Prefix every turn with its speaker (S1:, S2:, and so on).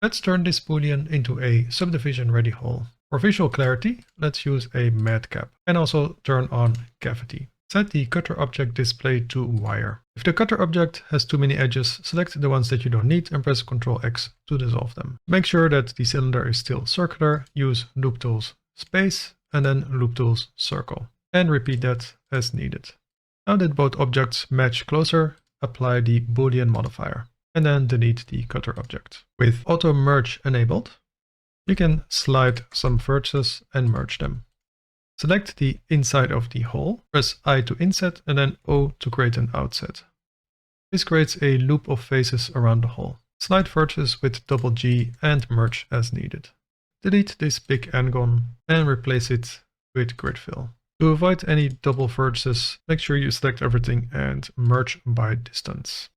S1: Let's turn this Boolean into a subdivision ready hole. For visual clarity, let's use a matcap and also turn on cavity. Set the cutter object display to wire. If the cutter object has too many edges, select the ones that you don't need and press Ctrl X to dissolve them. Make sure that the cylinder is still circular, use loop tools space and then loop tools circle. And repeat that as needed. Now that both objects match closer, apply the Boolean modifier and then delete the cutter object. With auto merge enabled, you can slide some vertices and merge them. Select the inside of the hole, press I to inset and then O to create an outset. This creates a loop of faces around the hole. Slide vertices with double G and merge as needed. Delete this big n-gon and replace it with grid fill. To avoid any double vertices, make sure you select everything and merge by distance.